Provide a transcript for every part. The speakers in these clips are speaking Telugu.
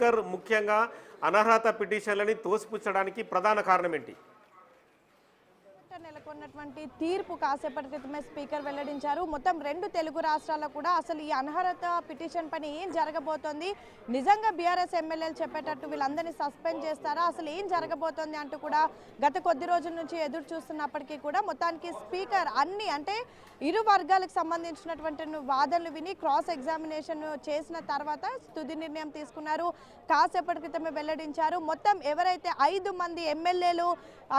స్పీకర్ ముఖ్యంగా అనర్హత పిటిషన్లని తోసిపుచ్చడానికి ప్రధాన కారణం ఏంటి? నెలకొన్నటువంటి తీర్పు కాసేపటి క్రితమే స్పీకర్ వెల్లడించారు. మొత్తం 2 తెలుగు రాష్ట్రాల్లో కూడా అసలు ఈ అనర్హత పిటిషన్ పైన ఏం జరగబోతోంది, నిజంగా బీఆర్ఎస్ ఎమ్మెల్యేలు చెప్పేటట్టు వీళ్ళందరినీ సస్పెండ్ చేస్తారా, అసలు ఏం జరగబోతోంది అంటూ కూడా గత కొద్ది రోజుల నుంచి ఎదురు చూస్తున్నప్పటికీ కూడా మొత్తానికి స్పీకర్ అన్ని అంటే ఇరు వర్గాలకు సంబంధించినటువంటి వాదనలు విని క్రాస్ ఎగ్జామినేషన్ చేసిన తర్వాత తుది నిర్ణయం తీసుకున్నారు. కాసేపటి క్రితమే వెల్లడించారు. మొత్తం ఎవరైతే 5 మంది ఎమ్మెల్యేలు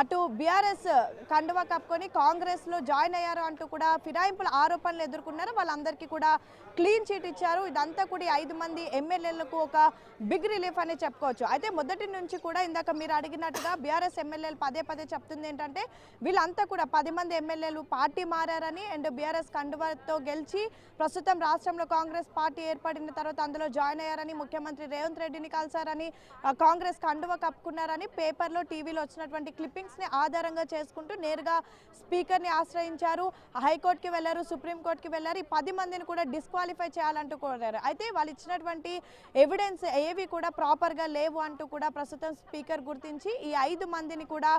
అటు బీఆర్ఎస్ కండువా కప్పుకొని కాంగ్రెస్ లో జాయిన్ అయ్యారు అంటూ కూడా ఫిరాయింపుల ఆరోపణలు ఎదుర్కొన్నారు, వాళ్ళందరికీ కూడా క్లీన్ చీట్ ఇచ్చారు. ఇదంతా కూడా 5 మంది ఎమ్మెల్యేలకు ఒక బిగ్ రిలీఫ్ అని చెప్పుకోవచ్చు. అయితే మొదటి నుంచి కూడా ఇందాక మీరు అడిగినట్టుగా బీఆర్ఎస్ ఎమ్మెల్యేలు పదే పదే చెప్తుంది ఏంటంటే వీళ్ళంతా కూడా 10 మంది ఎమ్మెల్యేలు పార్టీ మారారని అండ్ బీఆర్ఎస్ కండువాతో గెలిచి ప్రస్తుతం రాష్ట్రంలో కాంగ్రెస్ పార్టీ ఏర్పడిన తర్వాత అందులో జాయిన్ అయ్యారని, ముఖ్యమంత్రి రేవంత్ రెడ్డిని కలిసారని, కాంగ్రెస్ కండువా కప్పుకున్నారని పేపర్లో టీవీలో వచ్చినటువంటి క్లిప్పింగ్స్ ని ఆధారంగా చేసుకుంటూ నేరుగా స్పీకర్ ని ఆశ్రయించారు. హైకోర్టుకి వెళ్లారు, సుప్రీంకోర్టుకి వెళ్లారు. ఈ 10 మందిని కూడా డిస్క్వాలిఫై చేయాలంటూ కోరారు. అయితే వాళ్ళు ఇచ్చినటువంటి ఎవిడెన్స్ ఏవి కూడా ప్రాపర్ గా లేవు అంటూ కూడా ప్రస్తుతం స్పీకర్ గుర్తించి ఈ 5 మందిని కూడా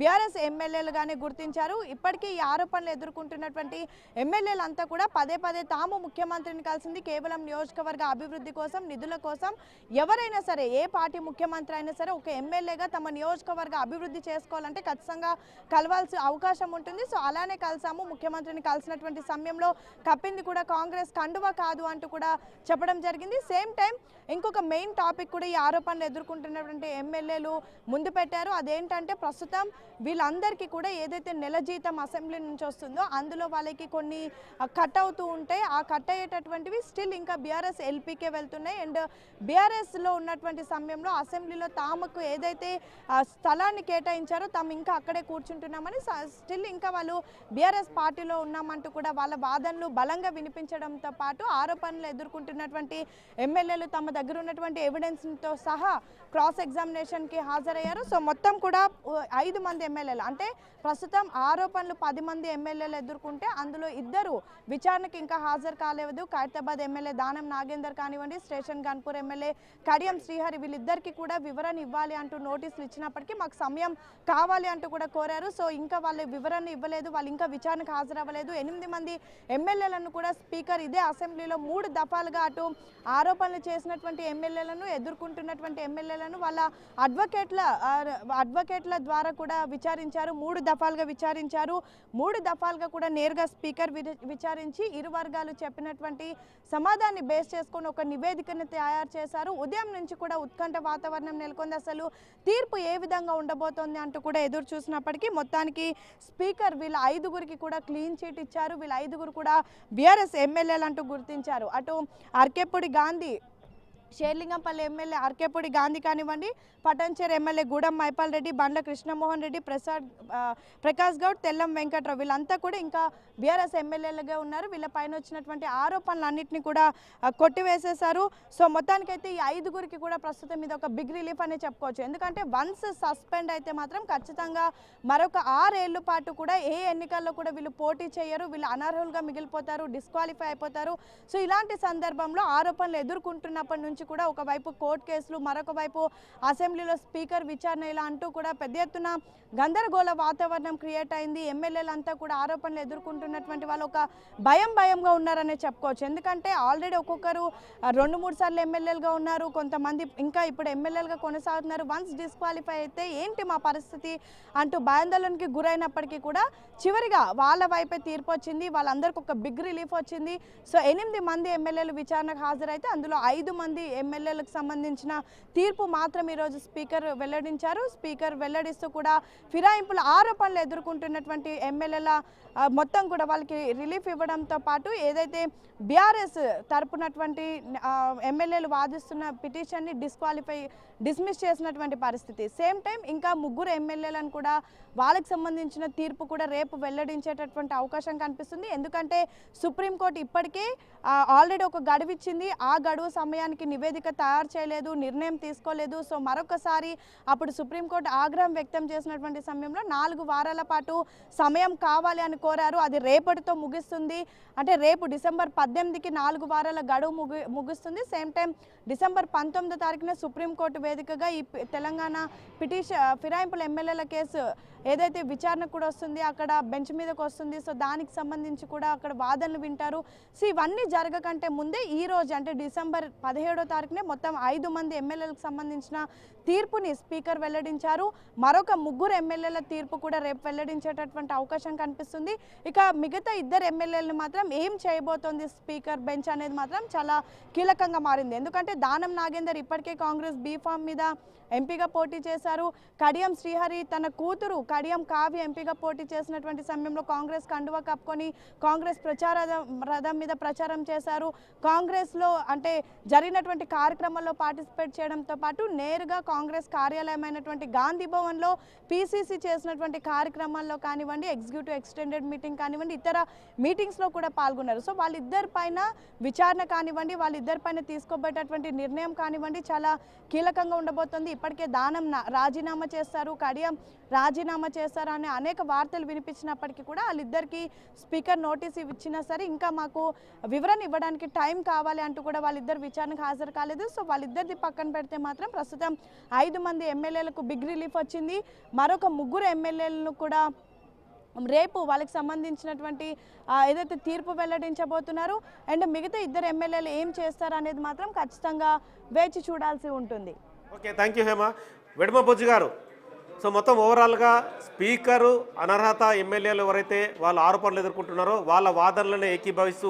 బీఆర్ఎస్ ఎమ్మెల్యేలుగానే గుర్తించారు. ఇప్పటికీ ఈ ఆరోపణలు ఎదుర్కొంటున్నటువంటి ఎమ్మెల్యేలంతా కూడా పదే పదే తాము ముఖ్యమంత్రిని కలిసింది కేవలం నియోజకవర్గ అభివృద్ధి కోసం, నిధుల కోసం. ఎవరైనా సరే, ఏ పార్టీ ముఖ్యమంత్రి అయినా సరే ఒక ఎమ్మెల్యేగా తమ నియోజకవర్గ అభివృద్ధి చేసుకోవాలంటే ఖచ్చితంగా కలవాల్సిన అవకాశం ఉంటుంది. సో అలానే కలిసాము, ముఖ్యమంత్రిని కలిసినటువంటి సమయంలో కప్పింది కూడా కాంగ్రెస్ కండువా కాదు అంటూ కూడా చెప్పడం జరిగింది. సేమ్ టైం ఇంకొక మెయిన్ టాపిక్ కూడా ఈ ఆరోపణలు ఎదుర్కొంటున్నటువంటి ఎమ్మెల్యేలు ముందు పెట్టారు. అదేంటంటే ప్రస్తుతం వీళ్ళందరికీ కూడా ఏదైతే నెల జీతం అసెంబ్లీ నుంచి వస్తుందో అందులో వాళ్ళకి కొన్ని కట్ అవుతూ ఉంటాయి. ఆ కట్ అయ్యేటటువంటివి స్టిల్ ఇంకా బీఆర్ఎస్ ఎల్పీకే వెళ్తున్నాయి. అండ్ బీఆర్ఎస్లో ఉన్నటువంటి సమయంలో అసెంబ్లీలో తామకు ఏదైతే స్థలాన్ని కేటాయించారో తాము ఇంకా అక్కడే కూర్చుంటున్నామని స్టిల్ ఇంకా వాళ్ళు బీఆర్ఎస్ పార్టీలో ఉన్నామంటూ కూడా వాళ్ళ వాదనలు బలంగా వినిపించడంతో పాటు ఆరోపణలు ఎదుర్కొంటున్నటువంటి ఎమ్మెల్యేలు తమ దగ్గర ఉన్నటువంటి ఎవిడెన్స్తో సహా క్రాస్ ఎగ్జామినేషన్కి హాజరయ్యారు. సో మొత్తం కూడా 5 మంది ఎమ్మెల్యేలు అంటే ప్రస్తుతం ఆరోపణలు 10 మంది ఎమ్మెల్యేలు ఎదుర్కొంటే అందులో 2 విచారణకి ఇంకా హాజరు కాలేదు. ఖైరతాబాద్ ఎమ్మెల్యే దానం నాగేందర్ కానివ్వండి, స్టేషన్ గన్పూర్ ఎమ్మెల్యే కడియం శ్రీహరి, వీళ్ళిద్దరికీ కూడా వివరణ ఇవ్వాలి అంటూ నోటీసులు ఇచ్చినప్పటికీ మాకు సమయం కావాలి అంటూ కూడా కోరారు. సో ఇంకా వాళ్ళు వివరణ ఇవ్వలేదు, వాళ్ళు ఇంకా విచారణకు హాజరవ్వలేదు. 8 మంది ఎమ్మెల్యేలను కూడా స్పీకర్ ఇదే అసెంబ్లీలో 3 దఫాలుగా అటు ఆరోపణలు చేసినటువంటి ఎమ్మెల్యేలను, ఎదుర్కొంటున్నటువంటి ఎమ్మెల్యేలను వాళ్ళ అడ్వకేట్ల ద్వారా కూడా విచారించారు. 3 దఫాలుగా విచారించారు. 3 దఫాలుగా కూడా నేరుగా స్పీకర్ విచారించి ఇరు వర్గాలు చెప్పినటువంటి సమాధానాన్ని బేస్ చేసుకొని ఒక నివేదికను తయారు చేశారు. ఉదయం నుంచి కూడా ఉత్కంఠ వాతావరణం నెలకొంది. అసలు తీర్పు ఏ విధంగా ఉండబోతోంది అంటూ కూడా ఎదురు చూసినప్పటికీ మొత్తానికి స్పీకర్ వీళ్ళ 5గురికి కూడా క్లీన్ చీట్ ఇచ్చారు. వీళ్ళ 5గురు కూడా బీఆర్ఎస్ ఎమ్మెల్యేలు అంటూ గుర్తించారు. అటు అర్కేపూడి గాంధీ, షేర్లింగంపల్లి ఎమ్మెల్యే అర్కేపూడి గాంధీ కానివ్వండి, పటంచేరు ఎమ్మెల్యే గూడెం మైపాల్ రెడ్డి, బండ్ల కృష్ణమోహన్ రెడ్డి, ప్రకాష్ గౌడ్, తెల్లం వెంకట్రావు వీళ్ళంతా కూడా ఇంకా బీఆర్ఎస్ ఎమ్మెల్యేలుగా ఉన్నారు. వీళ్ళపైన వచ్చినటువంటి ఆరోపణలన్నింటినీ కూడా కొట్టివేసేశారు. సో మొత్తానికైతే ఈ 5గురికి కూడా ప్రస్తుతం ఇది ఒక బిగ్ రిలీఫ్ అని చెప్పుకోవచ్చు. ఎందుకంటే వన్స్ సస్పెండ్ అయితే మాత్రం ఖచ్చితంగా మరొక 6 ఏళ్ల పాటు కూడా ఏ ఎన్నికల్లో కూడా వీళ్ళు పోటీ చేయరు, వీళ్ళు అనర్హులుగా మిగిలిపోతారు, డిస్క్వాలిఫై అయిపోతారు. సో ఇలాంటి సందర్భంలో ఆరోపణలు ఎదుర్కొంటున్నప్పటి నుంచి కూడా ఒకవైపు కోర్టు కేసులు, మరొక వైపు అసెంబ్లీలో స్పీకర్ విచారణ ఇలా అంటూ కూడా పెద్ద ఎత్తున గందరగోళ వాతావరణం క్రియేట్ అయింది. ఎమ్మెల్యేలంతా కూడా ఆరోపణలు ఎదుర్కొంటున్నటువంటి వాళ్ళు ఒక భయంగా ఉన్నారనే చెప్పుకోవచ్చు. ఎందుకంటే ఆల్రెడీ ఒక్కొక్కరు 2-3 సార్లు ఎమ్మెల్యేలుగా ఉన్నారు, కొంతమంది ఇంకా ఇప్పుడు ఎమ్మెల్యేలుగా కొనసాగుతున్నారు. వన్స్ డిస్క్వాలిఫై అయితే ఏంటి మా పరిస్థితి అంటూ భయాందోళనకి గురైనప్పటికీ కూడా చివరిగా వాళ్ళ వైపే తీర్పు వచ్చింది. వాళ్ళందరికీ ఒక బిగ్ రిలీఫ్ వచ్చింది. సో 8 మంది ఎమ్మెల్యేలు విచారణకు హాజరైతే అందులో 5 మంది ఎమ్మెల్యేలకు సంబంధించిన తీర్పు మాత్రం ఈరోజు స్పీకర్ వెల్లడించారు. స్పీకర్ వెల్లడిస్తూ కూడా ఫిరాయింపుల ఆరోపణలు ఎదుర్కొంటున్నటువంటి ఎమ్మెల్యేల మొత్తం కూడా వాళ్ళకి రిలీఫ్ ఇవ్వడంతో పాటు ఏదైతే బీఆర్ఎస్ తరపునటువంటి ఎమ్మెల్యేలు వాదిస్తున్న పిటిషన్ని డిస్మిస్ చేసినటువంటి పరిస్థితి. సేమ్ టైం ఇంకా 3 ఎమ్మెల్యేలను కూడా వాళ్ళకి సంబంధించిన తీర్పు కూడా రేపు వెల్లడించేటటువంటి అవకాశం కనిపిస్తుంది. ఎందుకంటే సుప్రీంకోర్టు ఇప్పటికే ఆల్రెడీ ఒక గడువు ఇచ్చింది. ఆ గడువు సమయానికి నివేదిక తయారు చేయలేదు, నిర్ణయం తీసుకోలేదు. సో మరొకసారి అప్పుడు సుప్రీంకోర్టు ఆగ్రహం వ్యక్తం చేసినటువంటి సమయంలో 4 వారాల పాటు సమయం కావాలి అని కోరారు. అది రేపటితో ముగిస్తుంది. అంటే రేపు డిసెంబర్ 18కి 4 వారాల గడువు ముగుస్తుంది. సేమ్ టైం డిసెంబర్ 19వ తారీఖున సుప్రీంకోర్టు వేదికగా ఈ తెలంగాణ ఫిరాయింపుల ఎమ్మెల్యేల కేసు ఏదైతే విచారణ కూడా వస్తుంది, అక్కడ బెంచ్ మీదకి వస్తుంది. సో దానికి సంబంధించి కూడా అక్కడ వాదనలు వింటారు. సో ఇవన్నీ జరగకంటే ముందే ఈ రోజు అంటే డిసెంబర్ 17వ తారీఖునే మొత్తం 5 మంది ఎమ్మెల్యేలకు సంబంధించిన తీర్పుని స్పీకర్ వెల్లడించారు. మరొక 3 ఎమ్మెల్యేల తీర్పు కూడా రేపు వెల్లడించేటటువంటి అవకాశం కనిపిస్తుంది. ఇక మిగతా 2 ఎమ్మెల్యేలను మాత్రం ఏం చేయబోతోంది స్పీకర్ బెంచ్ అనేది మాత్రం చాలా కీలకంగా మారింది. ఎందుకంటే దానం నాగేందర్ ఇప్పటికే కాంగ్రెస్ బీఫామ్ మీద ఎంపీగా పోటీ చేశారు. కడియం శ్రీహరి తన కూతురు కడియం కావ్య ఎంపీగా పోటీ చేసినటువంటి సమయంలో కాంగ్రెస్ కండువా కప్పుకొని కాంగ్రెస్ రథం మీద ప్రచారం చేశారు. కాంగ్రెస్లో అంటే జరిగినటువంటి కార్యక్రమాల్లో పార్టిసిపేట్ చేయడంతో పాటు నేరుగా కాంగ్రెస్ కార్యాలయమైనటువంటి గాంధీ భవన్లో పీసీసీ చేసినటువంటి కార్యక్రమాల్లో కానివ్వండి, ఎగ్జిక్యూటివ్ ఎక్స్టెండెడ్ మీటింగ్ కానివ్వండి, ఇతర మీటింగ్స్లో కూడా పాల్గొన్నారు. సో వాళ్ళిద్దరి పైన విచారణ కానివ్వండి, వాళ్ళిద్దరి పైన తీసుకోబోయేటటువంటి నిర్ణయం కానివ్వండి చాలా కీలకంగా ఉండబోతోంది. ఇప్పటికే దానం రాజీనామా చేస్తారు, కడియం రాజీనామా చేస్తారు అనే అనేక వార్తలు వినిపించినప్పటికీ కూడా వాళ్ళిద్దరికి స్పీకర్ నోటీస్ ఇచ్చినా సరే ఇంకా మాకు వివరణ ఇవ్వడానికి టైం కావాలి అంటూ కూడా వాళ్ళిద్దరు విచారణకు హాజరు కాలేదు. సో వాళ్ళిద్దరిది పక్కన పెడితే మాత్రం ప్రస్తుతం 5 మంది ఎమ్మెల్యేలకు బిగ్ రిలీఫ్ వచ్చింది. మరొక 3 ఎమ్మెల్యేలను కూడా రేపు వాళ్ళకి సంబంధించినటువంటి ఏదైతే తీర్పు వెల్లడించబోతున్నారు. అండ్ మిగతా 2 ఎమ్మెల్యేలు ఏం చేస్తారు అనేది మాత్రం ఖచ్చితంగా వేచి చూడాల్సి ఉంటుంది. Okay, thank you Hema. Vedma Bojju గారు, సో మొత్తం ఓవరాల్గా స్పీకరు అనర్హత ఎమ్మెల్యేలు ఎవరైతే వాళ్ళ ఆరోపణలు ఎదుర్కొంటున్నారో వాళ్ళ వాదనలను ఏకీభవిస్తూ